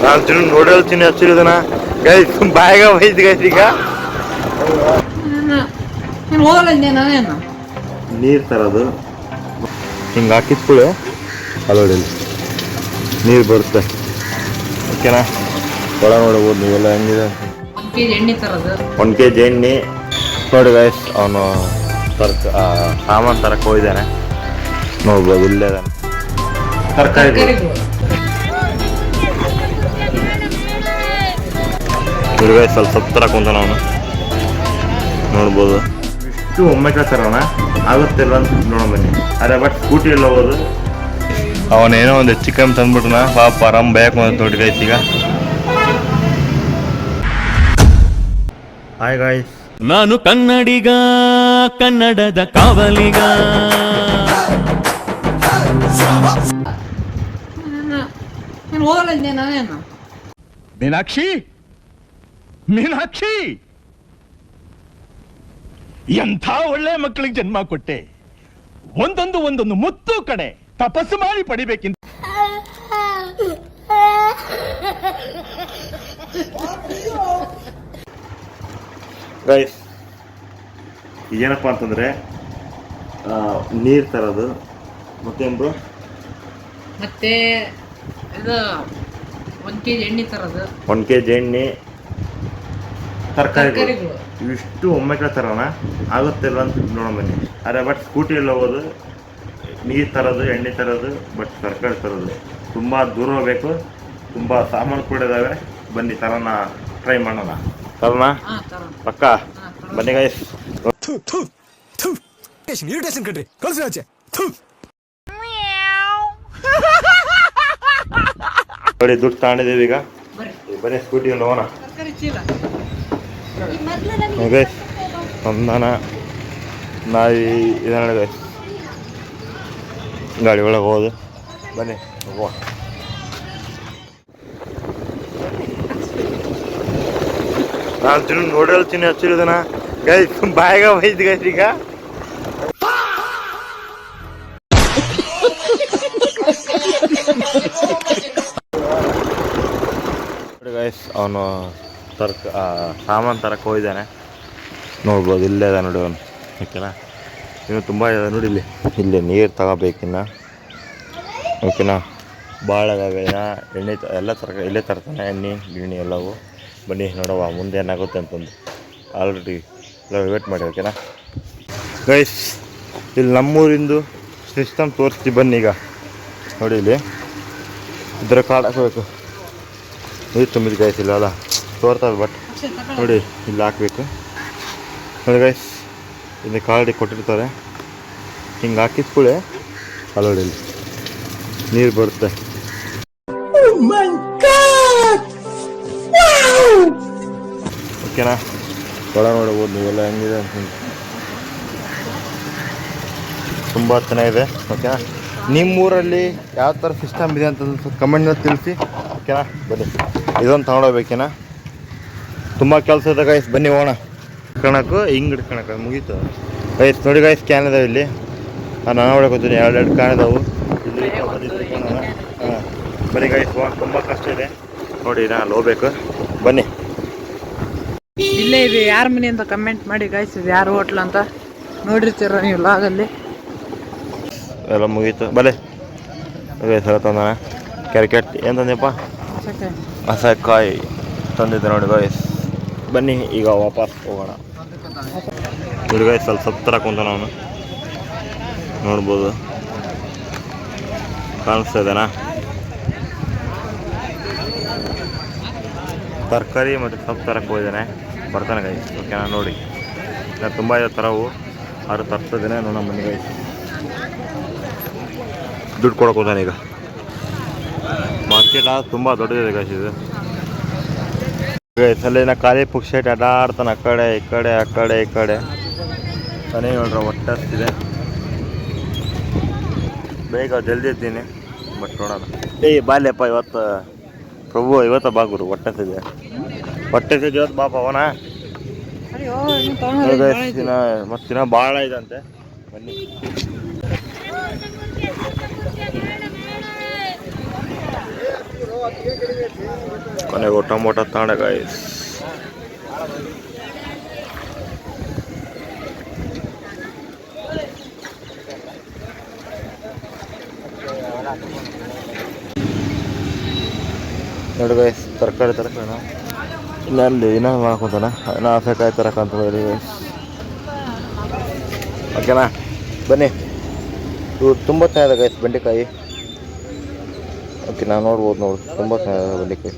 ನಾನು ನೋಡಲ್ತೀನಿ ಹಚ್ಚಿರೋದನ್ನ guys ಬಾಯಿಗ ಬೈದ್ guys ಈಗ ನೀರು ತರೋದು ಹಿಂಗೆ ಹಾಕಿದ್ಕೂಳೆ ಅಲ್ಲೋಡಿ ನೀರು ಬರುತ್ತೆ ಓಕೆನಾ ಒಳ ನೋಡ್ಬೋದು ನೀವೆಲ್ಲ ಹೆಂಗಿದೆ 1 kg ಎಣ್ಣೆ ತರೋದು 1 kg ಎಣ್ಣೆ ನೋಡಿ ಗೈಸ್ ಅವನು ಸಾಮಾನು ತರಕ್ಕೆ ಹೋಗಿದ್ದಾನೆ ನೋಡ್ಬೋದು ಇಲ್ಲೇ ಇದ್ದಾನೆ ತರಕಾರಿಗಳು ಹುಡುಗ ಸ್ವಲ್ಪ ತರಕೊಂತಾನ ಅವನು ನೋಡ್ಬೋದು ಇಷ್ಟು ಒಮ್ಮೆಕ ತರೋಣ ಆಗುತ್ತಿಲ್ಲ ಅಂತ ನೋಡೋ ಬನ್ನಿ ಅದೇ ಬಟ್ ಸ್ಕೂಟಿ ಎಲ್ಲ ಹೋಗೋದು ಅವನೇನೋ ಒಂದು ಹೆಚ್ಚು ಕಮ್ಮಿ ತಂದ್ಬಿಟ್ನ ಪಾಪ ಆರಾಮ್ ಬೇಕು ಅಂತ ನೋಡಿ ಗೈಸ್ ಈಗ ಹಾಯ್ ಗಾಯ್ಸ್ ನಾನು ಕನ್ನಡಿಗ ಕನ್ನಡದ ಕಾವಲಿಗ ಮೀನಾಕ್ಷಿ ಮೀನಾಕ್ಷಿ ಎಂಥ ಒಳ್ಳೆ ಮಕ್ಕಳಿಗೆ ಜನ್ಮ ಕೊಟ್ಟೆ ಒಂದೊಂದು ಮುತ್ತು ಕಡೆ ತಪಸ್ಸು ಮಾಡಿ ಪಡಿಬೇಕಿಂತ ಗೈಸ್ ಏನಪ್ಪ ಅಂತಂದ್ರೆ ನೀರು ತರೋದು ಮತ್ತೇನ್ರು ಮತ್ತೆ ಇದು 1 kg ಎಣ್ಣೆ ತರೋದು 1 kg ಎಣ್ಣೆ ತರಕಾರಿಗಳು ಇಷ್ಟು ಒಮ್ಮೆಕ ತರೋಣ ಆಗುತ್ತಿಲ್ಲ ಅಂತ ನೋಡೋ ಬನ್ನಿ ಅದೇ ಬಟ್ ಸ್ಕೂಟಿ ಎಲ್ಲ ಹೋಗೋದು ನೀರು ತರೋದು ಎಣ್ಣೆ ತರೋದು ಬಟ್ ತರಕಾರಿ ತರೋದು ತುಂಬ ದೂರ ಹೋಗ್ಬೇಕು ತುಂಬ ಸಾಮಾನು ಕೂಡ ಇದ್ದಾವೆ ಬನ್ನಿ ತರೋಣ ಟ್ರೈ ಮಾಡೋಣ ತರೋಣ ಪಕ್ಕ ಬನ್ನಿ ಗೈಸ್ ನೋಡಿ ದುಡ್ಡು ತಗೊಂಡಿದ್ದೀವಿ ಈಗ ಬನ್ನಿ ಸ್ಕೂಟಿಯಲ್ಲಿ ಹೋಗೋಣ ಗೈಸ್ ಸಂಧಾನ ನಾಯಿ ಇದನ್ನ ಗೈಸ್ ಗಾಡಿ ಒಳಗೆ ಹೋಗೋದು ಬನ್ನಿ ಹೋಗೋಣ ನಾನು ನೋಡಲ್ತೀನಿ ಹಚ್ಚಿರೋದನ್ನ ಗೈಸ್ ಬಾಯಿಗ ಬೈದ್ ಗೈಸ್ ಈಗ ಗೈಸ್ ಅವನು ಸಾಮಾನು ತರಕ್ಕೆ ಹೋಗಿದ್ದಾನೆ ನೋಡ್ಬೋದು ಇಲ್ಲೇ ಇದೆ ನೋಡಿ ಅವನು ಓಕೆನಾ ಇನ್ನು ತುಂಬ ಇದೆ ನೋಡಿ ಇಲ್ಲಿ ನೀರು ತಗೋಬೇಕಿನ್ನ ಓಕೆನಾ ಭಾಳ ಇದಾವೆ ಎಣ್ಣೆ ಎಲ್ಲ ಇಲ್ಲೇ ತರ್ತಾನೆ ಎಣ್ಣೆ ಗಿಣ್ಣಿ ಎಲ್ಲವೂ ಬನ್ನಿ ನೋಡುವ ಮುಂದೆ ಏನಾಗುತ್ತೆ ಅಂತಂದು ಆಲ್ರೆಡಿ ಎಲ್ಲ ವೇಟ್ ಮಾಡಿ ಓಕೆನಾ ಗೈಸ್ ಇಲ್ಲಿ ನಮ್ಮೂರಿಂದು ಸಿಸ್ಟಮ್ ತೋರಿಸ್ತೀವಿ ಬನ್ನಿ ಈಗ ನೋಡಿ ಇಲ್ಲಿ ಇದ್ರ ಕಾರ್ಡ್ ಹಾಕಬೇಕು ನೀರು ತುಂಬಿದ ಗೈಸ್ ಇಲ್ಲ ಅಲ್ಲ ತೋರ್ತದೆ ಬಟ್ ನೋಡಿ ಇಲ್ಲಿ ಹಾಕಬೇಕು ನೋಡಿ ಗೈಸ್ ಇಲ್ಲಿ ಕಾರ್ಡ್ ಕೊಟ್ಟಿರ್ತಾರೆ ಹಿಂಗೆ ಹಾಕಿದ್ಕೂಳೆ ಅಲ್ಲೋಡಿ ಇಲ್ಲಿ ನೀರು ಬರುತ್ತೆ ಓಕೆನಾ ಒಳ ನೋಡ್ಬೋದು ನೀವೆಲ್ಲ ಹೆಂಗಿದೆ ಅಂತ ತುಂಬ ಚೆನ್ನಾಗಿದೆ ಓಕೆನಾ ನಿಮ್ಮೂರಲ್ಲಿ ಯಾವ ಥರ ಸಿಸ್ಟಮ್ ಇದೆ ಅಂತ ಕಮೆಂಟ್ನ ತಿಳಿಸಿ ಓಕೆನಾ ಬನ್ನಿ ಇದೊಂದು ತಗೊಂಡೋಗ್ಬೇಕೇನಾ ತುಂಬ ಕೆಲಸ ಇದೆ ಗೈಸ್ ಬನ್ನಿ ಹೋಗೋಣ ಕಣಕ್ಕೂ ಹಿಂಗೆ ಇಟ್ಕೊಳಕ್ಕೆ ಮುಗೀತು ಗೈಸ್ ನೋಡಿ ಗೈಸ್ ಕ್ಯಾನ್ ಇದಾವೆ ಇಲ್ಲಿ ನಾನು ಹೊಡ್ಕೊತೀನಿ 2 ಕ್ಯಾನ್ ಇದಾವೆ ಇಲ್ಲಿ ಹಾಂ ಬನ್ನಿ ಗೈಸ್ ತುಂಬ ಕಷ್ಟ ಇದೆ ನೋಡಿ ನಾನು ಹೋಗ್ಬೇಕು ಬನ್ನಿ ಇಲ್ಲೇ ಇದೆ ಯಾರ ಮನೆ ಅಂತ ಕಮೆಂಟ್ ಮಾಡಿ ಗೈಸ್ ಇದು ಯಾರು ಹೋಟ್ಲ್ ಅಂತ ನೋಡಿರ್ತೀರ ನೀವು ಲಾಗಲ್ಲಿ ಎಲ್ಲ ಮುಗೀತು ಬಲೆ ಗೈಸ್ ಎಲ್ಲ ತಂದಾನೆ ಕ್ಯಾರಿಕೆಟ್ ಏನು ತಂದೆಪ್ಪ ಹಸಕಾಯಿ ತಂದಿದ್ದೆ ನೋಡಿ ಗೈಸ್ ಬನ್ನಿ ಈಗ ವಾಪಸ್ ಹೋಗೋಣ ನೋಡಿ ಗೈಸ್ ಸ್ವಲ್ಪ ತರಕೊಂತಾನ ಅವನು ನೋಡ್ಬೋದು ಕಾಣಿಸ್ತಾ ಇದ್ದಾನಾ ತರಕಾರಿ ಮತ್ತು ಸೊಪ್ಪು ತರಕ್ಕೆ ಹೋಗಿದ್ದಾನೆ ಬರ್ತಾನೆ ಗೈಸ್ ಓಕೆನಾ ನೋಡಿ ನಾನು ತುಂಬ ಇದೆ ಥರವು ಆರು ತರ್ತಿದ್ದೇನೆ ನೋಡೋಣ ಬನ್ನಿ ಗೈಸ್ ದುಡ್ಡು ಕೊಡಕ್ಕೆ ಹೋದಾನೆ ಈಗ ಮಾರ್ಕೆಟ್ ತುಂಬ ದೊಡ್ಡದಿದೆ ಗೈಸ್ ಇದು ಗೈಸ್ ಅಲ್ಲಿನ ಖಾಲಿ ಪುಕ್ಷೇಟ್ ಅಡ್ಡಾಡ್ತಾನೆ ಆ ಕಡೆ ಈ ಕಡೆ ಆ ಕಡೆ ಈ ಕಡೆ ತಾನೇ ನೋಡ್ರ ಹೊಟ್ಟೆ ಬೇಗ ಜಲ್ದಿ ಇದ್ದೀನಿ ಬಟ್ ನೋಡೋಣ ಬಾಲ್ಯಪ್ಪ ಇವತ್ತು ಪ್ರಭು ಇವತ್ತು ಬಾಗುರು ಹೊಟ್ಟೆ ಇವತ್ತು ಬಾಪ ಅವನ ಮತ್ತಿನ ಭಾಳ ಇದಂತೆ ಬನ್ನಿ ಕೊನೆಗೂ ಟೊಮೊಟೊ ತಗೊಂಡೆ ಗೈಸ್. ನೋಡಿ ಗೈಸ್, ತರಕಾರಿ ಇಲ್ಲ ಅಲ್ಲಿ ಇನ್ನೂ ಮಾಡ್ಕೊತಾನ ನಾಸಕಾಯಿ ತರಕಂತ ಹೇಳಿ ಗೈಸ್. ಓಕೆನಾ, ಬನ್ನಿ. ಇವು ತುಂಬ ಚೆನ್ನಾಗಿದೆ ಗೈಸ್ ಬೆಂಡೆಕಾಯಿ. ಓಕೆ, ನಾವು ನೋಡ್ಬೋದು ನೋಡಿ, ತುಂಬ ಚೆನ್ನಾಗಿದೆ ಬೆಂಡೆಕಾಯಿ.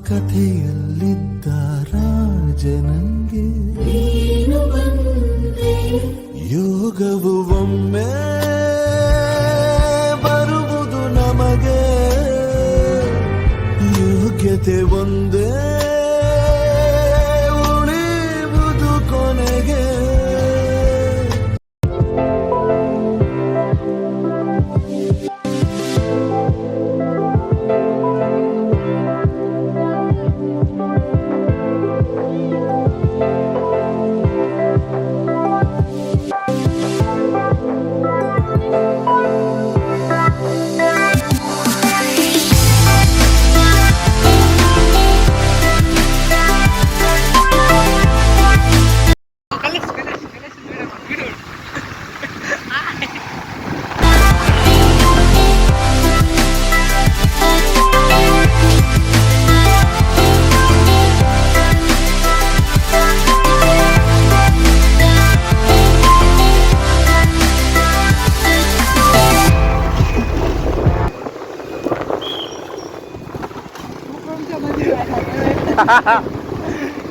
ಕಥೆಯಲ್ಲಿದ್ದ ರಾಜನಂಗೆ ಯೋಗವು ಒಮ್ಮೆ ಬರುವುದು ನಮಗೆ, ಯೋಗ್ಯತೆ ಒಂದೇ ಉಳಿಯುವುದು ಕೊನೆಗೆ.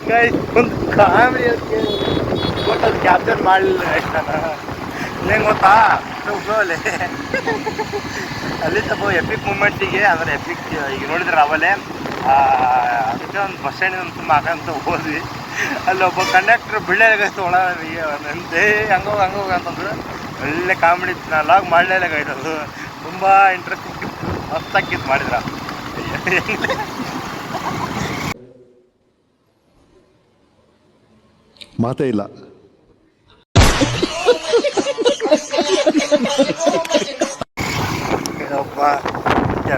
ಗೈಸ್, ಒಂದು ಕಾಮಿಡಿ ಫೋಟೋ ಕ್ಯಾಪ್ಚರ್ ಮಾಡಲಿಲ್ಲ ಗೈಸ್ ನಾನು. ಹೆಂಗೆ ಗೊತ್ತಾ, ಅಲ್ಲಿ ಅಲ್ಲಿ ಸ್ವಲ್ಪ ಎಪಿಕ್ ಮೂಮೆಂಟಿಗೆ, ಅಂದರೆ ಎಪಿಕ್ ಈಗ ನೋಡಿದ್ರೆ ಅವಲೇ ಅದಕ್ಕೆ ಒಂದು ಬಸ್ ಸ್ಟ್ಯಾಂಡಿಂದ ಒಂದು ತುಂಬ ಹಾಕಂತ ಹೋದ್ವಿ. ಅಲ್ಲಿ ಒಬ್ಬ ಕಂಡಕ್ಟ್ರ್ ಬಿಳ್ಳೆ ಗೈಸ್ ಒಳಗೆ ಅಂತೆ ಹಂಗೋಗಿ ಅಂತಂದ್ರು. ಒಳ್ಳೆ ಕಾಮಿಡಿ ಲಾಗ್ ಮಾಡಲೇ ಗೈಸ್. ಅದು ತುಂಬ ಇಂಟ್ರೆಸ್ಟಿಂಗ್ ಇತ್ತು, ಮಸ್ತಾಗಿತ್ತು ಮಾಡಿದ್ರ. ಮಾತೇ ಇಲ್ಲ.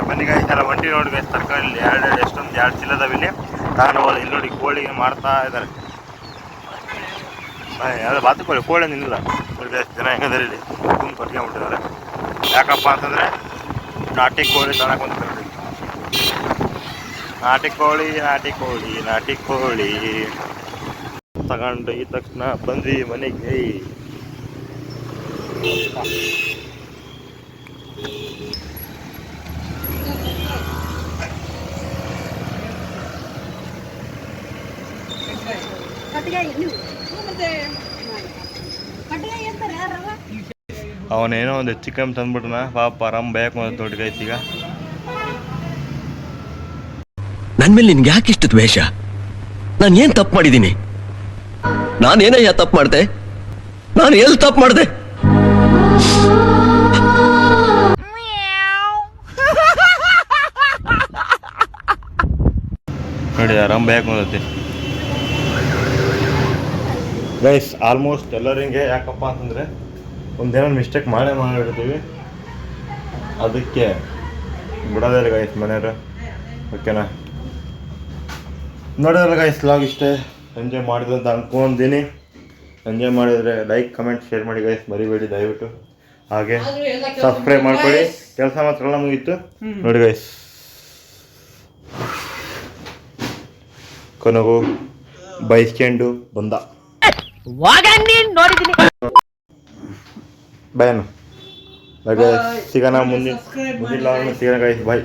ಬನ್ನಿಗ ಎಲ್ಲ ಒಂಟಿ ನೋಡಿ ಗೈಸ್, ತರಕಾರಿ ಎರಡು ಚೀಲದವಿಲ್ಲಿ ನಾನು ಇಲ್ಲಿ ನೋಡಿ ಕೋಳಿಗೆ ಮಾಡ್ತಾ ಇದ್ದಾರೆ. ಯಾವ್ದು ಬಾತುಕೋಳಿ, ಕೋಳಿ ನಿಲ್ಲ ಜನ ಹೆಂಗಂದ್ರೆ ಇಲ್ಲಿ ತುಂಬ ಕಟ್ಕೊಂಡ್ಬಿಟ್ಟಿದ್ದಾರೆ. ಯಾಕಪ್ಪ ಅಂತಂದರೆ ನಾಟಿ ಕೋಳಿ ತನಕ ಬಂದಿದ್ದಾರೆ. ನಾಟಿ ಕೋಳಿ ತಗೊಂಡು ಈ ತಕ್ಷಣ ಬಂದ್ವಿ ಮನೆಗೆ. ಅವನೇನೋ ಒಂದು ಹೆಚ್ಚು ಕಮ್ಮಿ ತಂದ್ಬಿಟ್ನ, ಪಾಪ ಆರಾಮ್ ಬೇಯಕ್ಕೆ ಒಂದು ದೊಡ್ಡ ಗೈಸ್. ಈಗ ನನ್ ಮೇಲೆ ನಿನ್ಗೆ ಯಾಕೆ ಇಷ್ಟು ದ್ವೇಷ? ನಾನು ಏನ್ ತಪ್ಪು ಮಾಡಿದ್ದೀನಿ? ನಾನೇನಯ್ಯ ತಪ್ಪು ಮಾಡ್ದೆ? ನಾನು ಎಲ್ಲಿ ತಪ್ಪು ಮಾಡ್ದೆ? ನೋಡಿ ಆರಾಮ್ ಬೇಯಕ್ಕೆ ಬಂದೈತಿ ಗೈಸ್. ಆಲ್ಮೋಸ್ಟ್ ಎಲ್ಲರಿಂಗೆ ಯಾಕಪ್ಪ ಅಂತಂದರೆ ಒಂದೇನೋ ಮಿಸ್ಟೇಕ್ ಮಾಡಿರ್ತೀವಿ, ಅದಕ್ಕೆ ಬಿಡೋದಿಲ್ಲ ಗೈಸ್ ಮನೆಯವರು. ಓಕೆನಾ, ನೋಡೋದಲ್ಲ ಗೈಸ್, ಲಾಗ್ ಇಷ್ಟೇ. ಎಂಜಾಯ್ ಮಾಡಿದ್ರು ಅಂತ ಅಂದ್ಕೊಂಡಿದ್ದೀನಿ. ಎಂಜಾಯ್ ಮಾಡಿದರೆ ಲೈಕ್, ಕಮೆಂಟ್, ಶೇರ್ ಮಾಡಿ ಗೈಸ್, ಮರಿಬೇಡಿ ದಯವಿಟ್ಟು. ಹಾಗೆ ಸಬ್ಸ್ಕ್ರೈಬ್ ಮಾಡ್ಕೊಳ್ಳಿ. ಕೆಲಸ ಮಾತ್ರ ಮುಗೀತು ನೋಡಿ ಗೈಸ್. ಕೊನೆಗೂ ಬೈಸ್ಕೊಂಡು ಬಂದ ಬಾಯ್. ಸಿಗೋಣ ಮುಂದಿನ ಸಿಗೋಣ ಗೈಸ್, ಬಾಯ್.